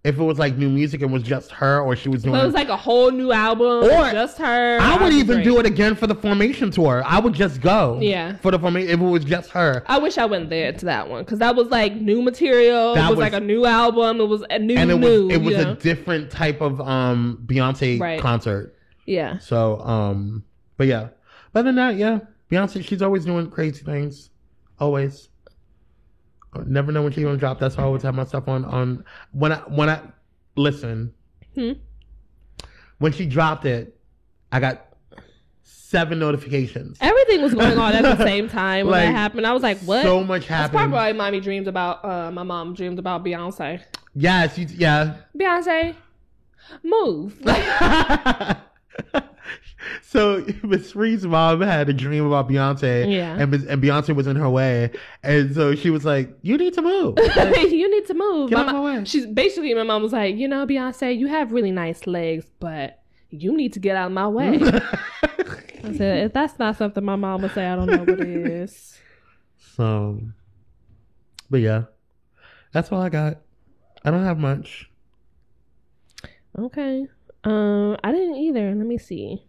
if it was like new music and was just her, or she was doing, so it was like a whole new album, or just her. I would even do it again for the Formation tour. I would just go, for the Formation if it was just her. I wish I went there to that one because that was like new material. It was like a new album. It was a new, and it was a different type of Beyonce concert. Yeah. So but yeah, but other than that, yeah, Beyonce, she's always doing crazy things, always. Never know when she's gonna drop. That's why I always have my stuff on when I listen. When she dropped it, I got 7 notifications. Everything was going on at the same time when that happened. I was like, "What?" So much happened. That's probably why my mom dreamed about Beyonce. Yes, yeah. Beyonce, move. So Miss Reed's mom had a dream about Beyonce, and Beyonce was in her way, and so she was like, "You need to move. You need to move." Get out my way." She's basically, my mom was like, Beyonce, you have really nice legs, but you need to get out of my way. I said, if that's not something my mom would say, I don't know what it is. So, but yeah, that's all I got. I don't have much. Okay. I didn't either. Let me see.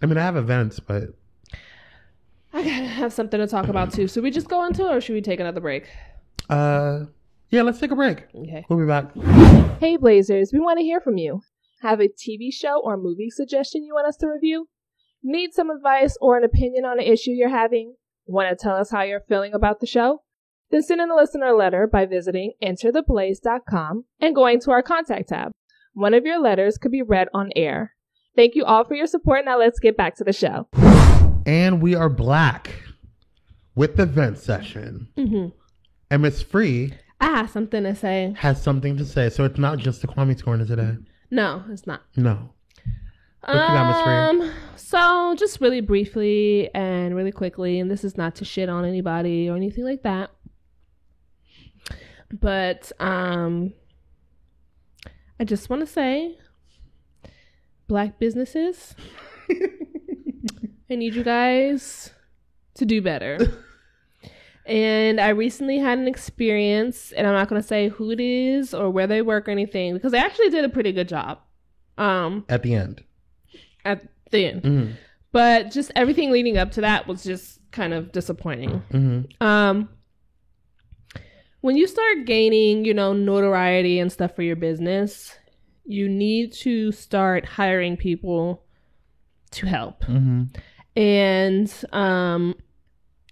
I mean, I have events, but I gotta have something to talk about too. Should we just go into it, or should we take another break? Yeah, let's take a break. Okay. We'll be back. Hey Blazers, we want to hear from you. Have a TV show or movie suggestion you want us to review? Need some advice or an opinion on an issue you're having? Want to tell us how you're feeling about the show? Then send in a listener letter by visiting entertheblaze.com and going to our contact tab. One of your letters could be read on air. Thank you all for your support. Now let's get back to the show. And we are black. with the vent session. Mm-hmm. And Miss Free I have something to say. has something to say. So it's not just the Kwame's Corner today. No, it's not. No. What you got, Miss Free? So just really briefly and really quickly, and this is not to shit on anybody or anything like that, but I just want to say, Black businesses, I need you guys to do better. And I recently had an experience, and I'm not going to say who it is or where they work or anything, because they actually did a pretty good job. At the end. At the end. Mm-hmm. But just everything leading up to that was just kind of disappointing. Mm-hmm. When you start gaining, notoriety and stuff for your business, you need to start hiring people to help. Mm-hmm. And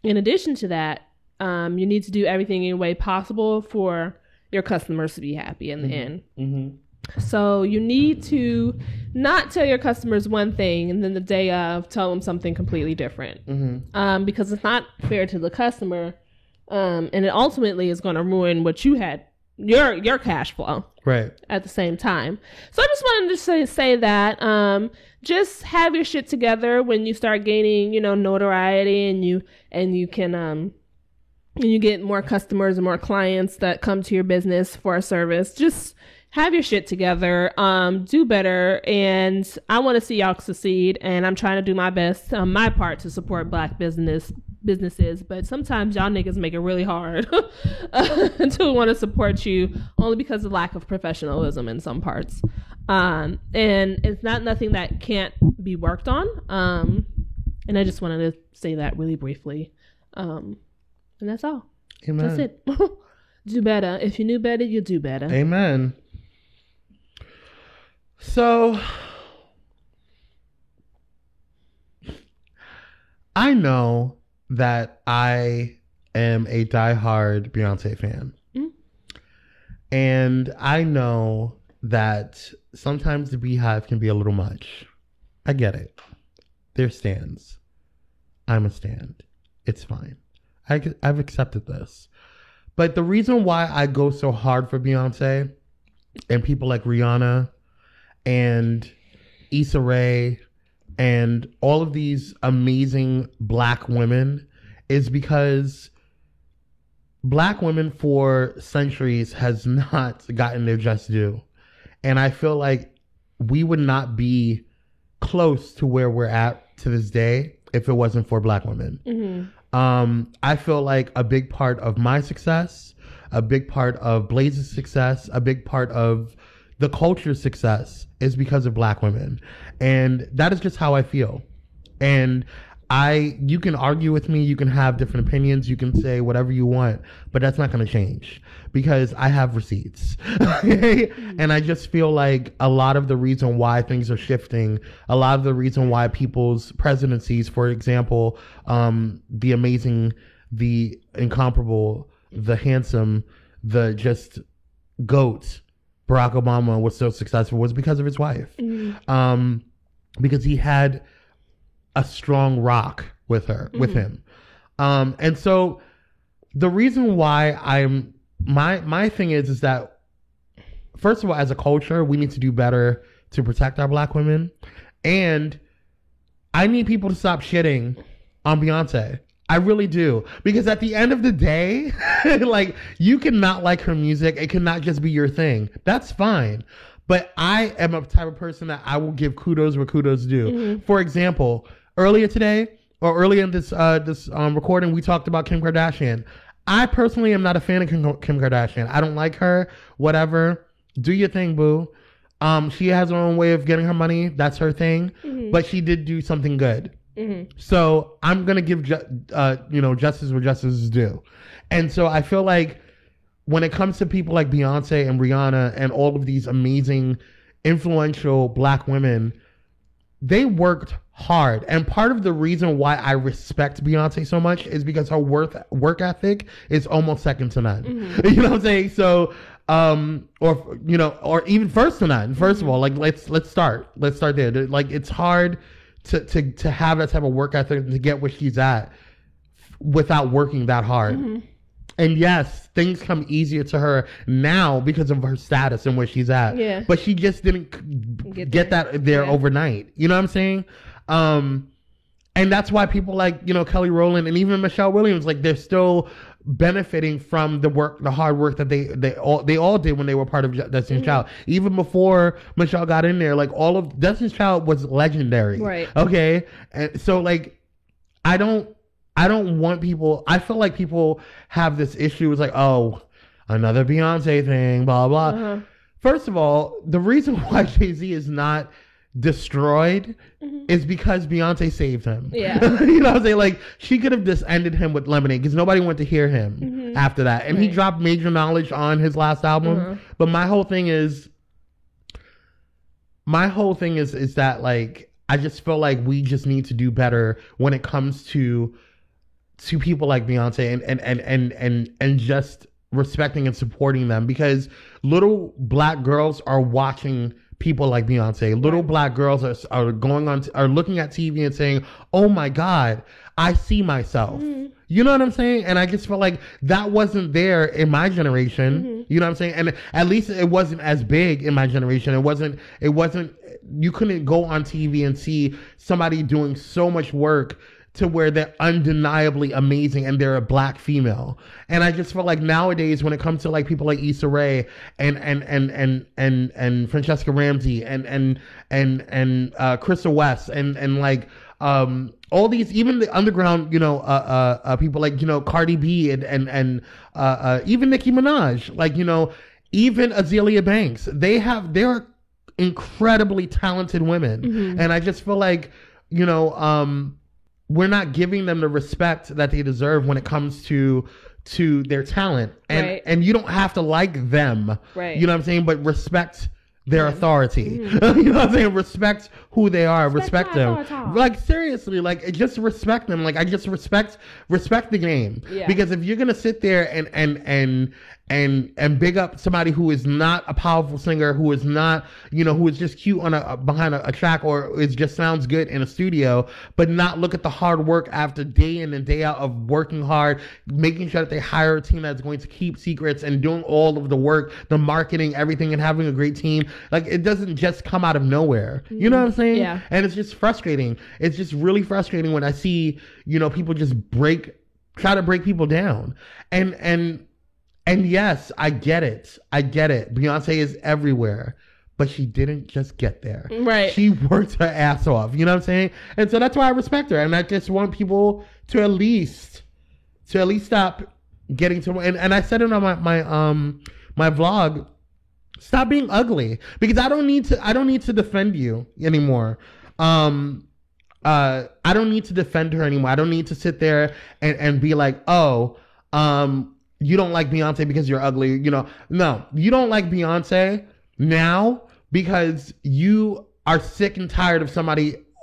in addition to that, you need to do everything in your way possible for your customers to be happy in the end. Mm-hmm. So you need to not tell your customers one thing and then the day of tell them something completely different. Mm-hmm. Because it's not fair to the customer. And it ultimately is going to ruin what you had, your cash flow. Right. At the same time. So I just wanted to say that just have your shit together when you start gaining, notoriety and you can you get more customers and more clients that come to your business for a service. Just have your shit together, do better, and I want to see y'all succeed, and I'm trying to do my best on my part to support Black businesses, but sometimes y'all niggas make it really hard to want to support you only because of lack of professionalism in some parts. And it's not nothing that can't be worked on. And I just wanted to say that really briefly. And that's all. Amen. That's it. Do better. If you knew better, you'll do better. Amen. So I know that I am a diehard Beyonce fan. Mm-hmm. And I know that sometimes the Beehive can be a little much. I get it. They're stans. I'm a stand. It's fine. I've accepted this. But the reason why I go so hard for Beyonce and people like Rihanna and Issa Rae and all of these amazing Black women is because Black women for centuries has not gotten their just due. And I feel like we would not be close to where we're at to this day if it wasn't for Black women. Mm-hmm. I feel like a big part of my success, a big part of Blaze's success, a big part of the culture's success is because of Black women. And that is just how I feel. And you can argue with me, you can have different opinions, you can say whatever you want, but that's not going to change because I have receipts. Okay? And I just feel like a lot of the reason why things are shifting, a lot of the reason why people's presidencies, for example, the amazing, the incomparable, the handsome, the just GOAT, Barack Obama was so successful was because of his wife. Because he had a strong rock with him. And so the reason why my thing is that, first of all, as a culture, we need to do better to protect our Black women. And I need people to stop shitting on Beyonce. I really do. Because at the end of the day, like, you cannot like her music. It cannot just be your thing. That's fine. But I am a type of person that I will give kudos where kudos due. Mm-hmm. For example, earlier in this recording, we talked about Kim Kardashian. I personally am not a fan of Kim Kardashian. I don't like her. Whatever. Do your thing, boo. She has her own way of getting her money. That's her thing. Mm-hmm. But she did do something good. Mm-hmm. So I'm going to give justice where justice is due. And so I feel like when it comes to people like Beyonce and Rihanna and all of these amazing, influential Black women, they worked hard. And part of the reason why I respect Beyonce so much is because her work ethic is almost second to none. Mm-hmm. You know what I'm saying? So, or even first to none. First of all, like, let's start there. Like, it's hard to have that type of work ethic and to get where she's at without working that hard. And yes, things come easier to her now because of her status and where she's at. Yeah. But she just didn't get that there overnight. You know what I'm saying? And that's why people like, you know, Kelly Rowland and even Michelle Williams, like they're still benefiting from the hard work that they all did when they were part of Destiny's Child. Even before Michelle got in there, like all of Destiny's Child was legendary. Right. Okay. And so like, I don't want people, I feel like people have this issue with like, oh, another Beyonce thing, blah, blah. First of all, the reason why Jay-Z is not destroyed is because Beyonce saved him. Yeah. You know what I'm saying? Like, she could have just ended him with Lemonade because nobody went to hear him after that. And he dropped Major Knowledge on his last album. But my whole thing is that, like, I just feel like we just need to do better when it comes to people like Beyonce and just respecting and supporting them, because little black girls are watching people like Beyonce. Little black girls are looking at TV and saying, oh my God, I see myself. You know what I'm saying? And I just feel like that wasn't there in my generation. You know what I'm saying? And at least it wasn't as big in my generation. It wasn't, you couldn't go on TV and see somebody doing so much work to where they're undeniably amazing and they're a black female. And I just feel like nowadays when it comes to like people like Issa Rae and Francesca Ramsey and Crystal West and like all these, even the underground, you know, people like, you know, Cardi B and even Nicki Minaj, like, you know, even Azealia Banks, they're incredibly talented women. And I just feel like, you know, we're not giving them the respect that they deserve when it comes to their talent. And you don't have to like them. Right. You know what I'm saying? But respect their authority. You know what I'm saying? Respect who they are. Respect them. Like, seriously, like, just respect them. Like, I just respect the game. Yeah. Because if you're gonna sit there and big up somebody who is not a powerful singer, who is not, you know, who is just cute on behind a track, or it just sounds good in a studio, but not look at the hard work after day in and day out of working hard, making sure that they hire a team that's going to keep secrets and doing all of the work, the marketing, everything, and having a great team. Like, it doesn't just come out of nowhere. You know what I'm saying? Yeah. And it's just frustrating. It's just really frustrating when I see, you know, people just try to break people down. And yes, I get it. Beyonce is everywhere, but she didn't just get there. Right. She worked her ass off. You know what I'm saying? And so that's why I respect her. And I just want people to at least stop getting to, and I said it on my vlog, stop being ugly, because I don't need to defend you anymore. I don't need to defend her anymore. I don't need to sit there and be like, oh, you don't like Beyonce because you're ugly. You know, no, you don't like Beyonce now because you are sick and tired of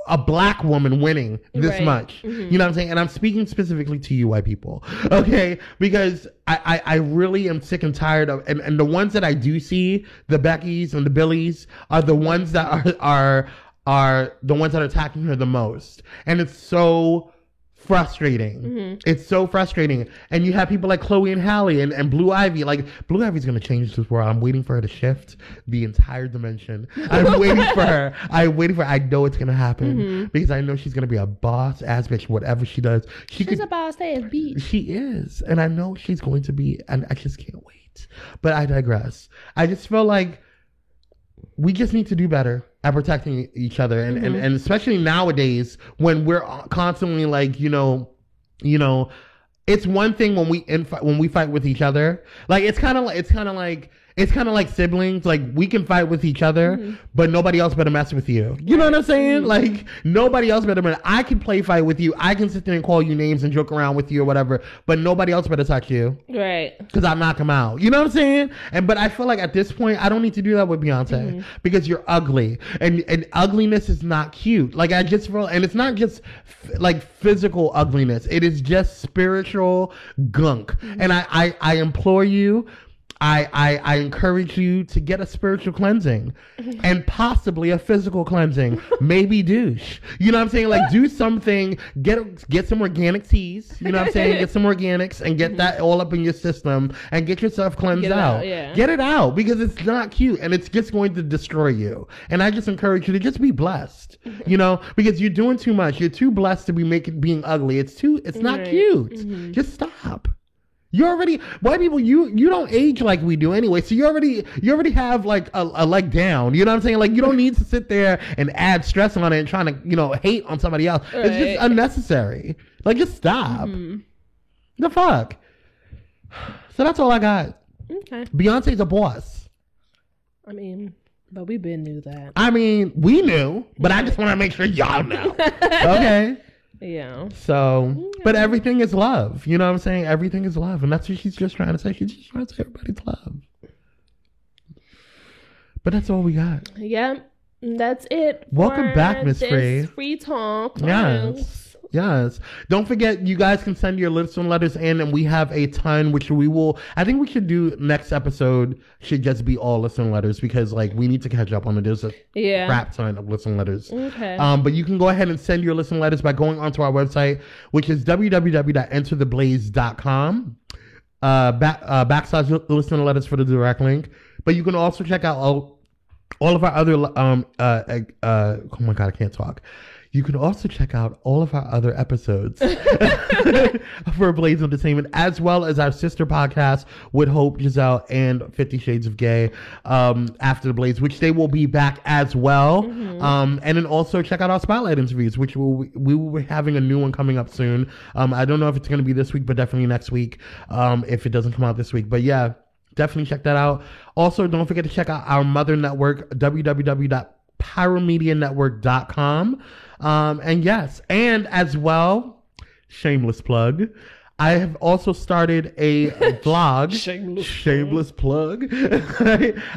a black woman winning this much. You know what I'm saying? And I'm speaking specifically to you white people, okay? Because I really am sick and tired of, and the ones that I do see, the Beckys and the Billies, are the ones that are the ones that are attacking her the most. And it's so frustrating. It's so frustrating. And you have people like Chloe and Halle and Blue Ivy. Like, Blue Ivy's gonna change this world. I'm waiting for her to shift the entire dimension. I'm waiting for her. I know it's gonna happen because I know she's gonna be a boss ass bitch. Whatever she does, she's a boss ass bitch. She is, and I know she's going to be. And I just can't wait. But I digress. I just feel like we just need to do better at protecting each other, and especially nowadays when we're constantly like, you know, it's one thing when we fight with each other. Like, it's kind of like siblings. Like, we can fight with each other, but nobody else better mess with you. You know what I'm saying? Like, nobody else better. I can play fight with you. I can sit there and call you names and joke around with you or whatever, but nobody else better touch you. Right. Because I knock them out. You know what I'm saying? But I feel like at this point, I don't need to do that with Beyonce because you're ugly, and ugliness is not cute. Like, I just feel, and it's not just like physical ugliness. It is just spiritual gunk. And I implore you, I encourage you to get a spiritual cleansing and possibly a physical cleansing. Maybe douche. You know what I'm saying? Like, do something, get some organic teas, you know what I'm saying? Get some organics and get that all up in your system and get yourself cleansed out. Get it out, because it's not cute and it's just going to destroy you. And I just encourage you to just be blessed, you know, because you're doing too much. You're too blessed to be being ugly. It's not cute. Just stop. You already, white people, you don't age like we do anyway, so you already have like a leg down, you know what I'm saying? Like, you don't need to sit there and add stress on it and trying to, you know, hate on somebody else. Right. It's just unnecessary. Like, just stop. The fuck. So that's all I got. Okay. Beyonce's a boss. I mean, but we been knew that. I mean, we knew, but I just want to make sure y'all know. Okay. Yeah. So, but everything is love. You know what I'm saying? Everything is love. And that's what she's just trying to say. She's just trying to say everybody's love. But that's all we got. Yeah. That's it. Welcome back, Miss Free. Free talk. Yes. Yes. Don't forget, you guys can send your listener letters in, and we have a ton, which we will, I think we should do next episode should just be all listener letters, because like we need to catch up on it. There's a crap ton of listener letters. Okay. But you can go ahead and send your listener letters by going onto our website, which is www.entertheblaze.com. Backslash listener letters for the direct link. But you can also check out all of our other, oh my God, I can't talk. You can also check out all of our other episodes for Blaze Entertainment, as well as our sister podcast with Hope, Giselle, and 50 Shades of Gay after the Blaze, which they will be back as well. And then also check out our Spotlight interviews, which we will be having a new one coming up soon. I don't know if it's going to be this week, but definitely next week if it doesn't come out this week. But yeah, definitely check that out. Also, don't forget to check out our mother network, www.pyromedianetwork.com. And yes, and as well, shameless plug, I have also started a vlog. Shameless plug.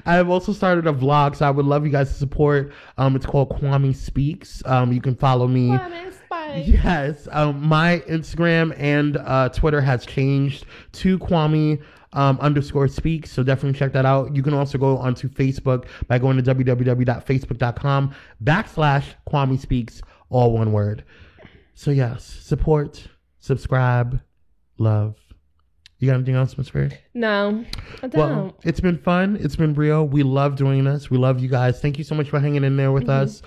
I have also started a vlog, so I would love you guys to support. It's called Kwame Speaks. You can follow me. Yes. My Instagram and Twitter has changed to Kwame _speaks, so definitely check that out. You can also go onto Facebook by going to www.facebook.com/Kwame Speaks, all one word. So yes, support, subscribe, love. You got anything else, Miss Fair? No, I don't. Well, it's been fun. It's been real. We love doing this. We love you guys. Thank you so much for hanging in there with us.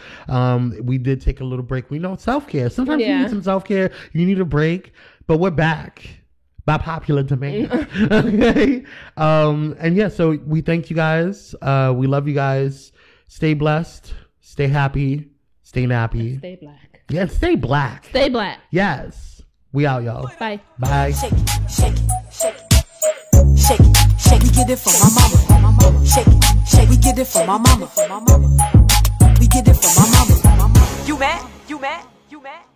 We did take a little break. We know self-care. Sometimes you need some self-care. You need a break, but we're back by popular demand. Okay. And yeah, so we thank you guys. We love you guys. Stay blessed. Stay happy. Stay nappy. Stay black. Yeah, stay black. Stay black. Yes. We out, y'all. Bye. Bye. Shake it, shake it, shake it, shake it, shake it. We get it from my mama. Shake it, shake. We get it from my mama. We get it from my mama. You mad? You mad? You mad?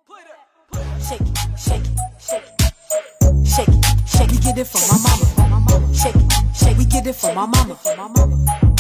Shake it, shake it, shake it, shake it, shake it. We get it from my mama. Shake it, shake. We get it from my mama.